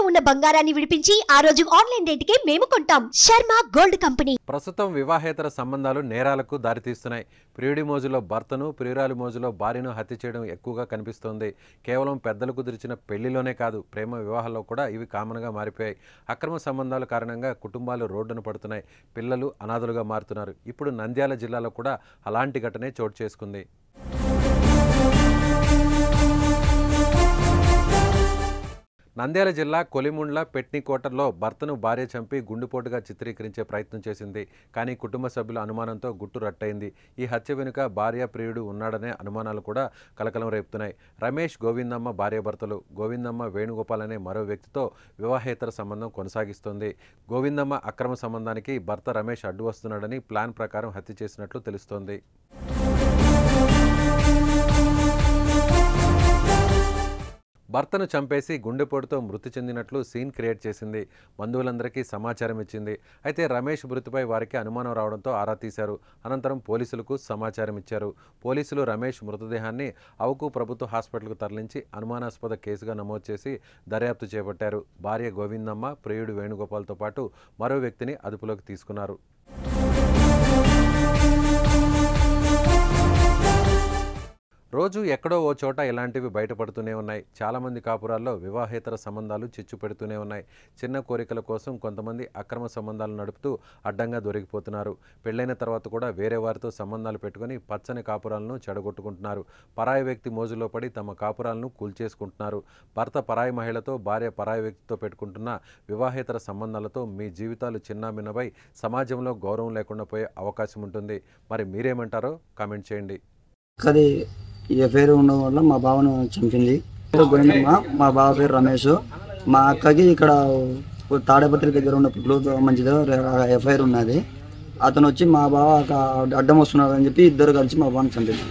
ఉన్న బంగారాన్ని విడిపించి ఆ రోజు ఆన్లైన్ రేటుకే మేము కొంటాం. Sharma gold company. ప్రస్తుతం వివాహేతర సంబంధాలు నేరాలకు దారితీస్తున్నాయి. ప్రియుడి మోజులో భర్తను, ప్రియురాలి మోజులో భార్యను హత్య చేయడం ఎక్కువగా కనిపిస్తోంది. కేవలం పెద్దలు కుదిర్చిన పెళ్లిలోనే కాదు, ప్రేమ వివాహాల్లో కూడా ఇవి కామన్గా మారిపోయాయి. అక్రమ సంబంధాల కారణంగా కుటుంబాలు రోడ్డున పడుతున్నాయి. పిల్లలు అనాథలుగా మారుతున్నారు. ఇప్పుడు నంద్యాల జిల్లాలో కూడా అలాంటి ఘటనే చోటు చేసుకుంది. నంద్యాల జిల్లా కొలిముండ్ల పెట్నికోటలో భర్తను భార్య చంపి గుండెపోటుగా చిత్రీకరించే ప్రయత్నం చేసింది. కానీ కుటుంబ సభ్యుల అనుమానంతో గుట్టు రట్టయింది. ఈ హత్య వెనుక భార్య ప్రియుడు ఉన్నాడనే అనుమానాలు కూడా కలకలం రేపుతున్నాయి. రమేష్, గోవిందమ్మ భార్యాభర్తలు. గోవిందమ్మ వేణుగోపాల్ అనే మరో వ్యక్తితో వివాహేతర సంబంధం కొనసాగిస్తోంది. గోవిందమ్మ అక్రమ సంబంధానికి భర్త రమేష్ అడ్డు వస్తున్నాడని ప్లాన్ ప్రకారం హత్య చేసినట్లు తెలుస్తోంది. భర్తను చంపేసి గుండెపోటుతో మృతి చెందినట్లు సీన్ క్రియేట్ చేసింది. బంధువులందరికీ సమాచారం ఇచ్చింది. అయితే రమేష్ మృతిపై వారికి అనుమానం రావడంతో ఆరా తీశారు. అనంతరం పోలీసులకు సమాచారం ఇచ్చారు. పోలీసులు రమేష్ మృతదేహాన్ని అవుకు ప్రభుత్వ హాస్పిటల్కు తరలించి అనుమానాస్పద కేసుగా నమోదు చేసి దర్యాప్తు చేపట్టారు. భార్య గోవిందమ్మ, ప్రియుడు వేణుగోపాల్తో పాటు మరో వ్యక్తిని అదుపులోకి తీసుకున్నారు. రోజు ఎక్కడో ఓ చోట ఇలాంటివి బయటపడుతూనే ఉన్నాయి. చాలామంది కాపురాల్లో వివాహేతర సంబంధాలు చిచ్చు పెడుతూనే ఉన్నాయి. చిన్న కోరికల కోసం కొంతమంది అక్రమ సంబంధాలు నడుపుతూ అడ్డంగా దొరికిపోతున్నారు. పెళ్లైన తర్వాత కూడా వేరే వారితో సంబంధాలు పెట్టుకుని పచ్చని కాపురాలను చెడగొట్టుకుంటున్నారు. పరాయి వ్యక్తి మోజులో పడి తమ కాపురాలను కూల్చేసుకుంటున్నారు. భర్త పరాయి మహిళతో, భార్య పరాయి వ్యక్తితో పెట్టుకుంటున్న వివాహేతర సంబంధాలతో మీ జీవితాలు చిన్నాభిన్నమై సమాజంలో గౌరవం లేకుండా పోయే అవకాశం ఉంటుంది. మరి మీరేమంటారో కామెంట్ చేయండి. ఈ ఎఫ్ఐఆర్ ఉండడం వల్ల మా బావను చంపింది. గోవిందమ్మ, మా బావ పేరు రమేష్. మా అక్కకి ఇక్కడ తాడేపత్రి దగ్గర ఉన్న పుట్లూరు మంచిదో ఎఫ్ఐఆర్ ఉన్నది. అతను వచ్చి మా బావ అడ్డం వస్తున్నాడు అని చెప్పి ఇద్దరు కలిసి మా బావను చంపింది.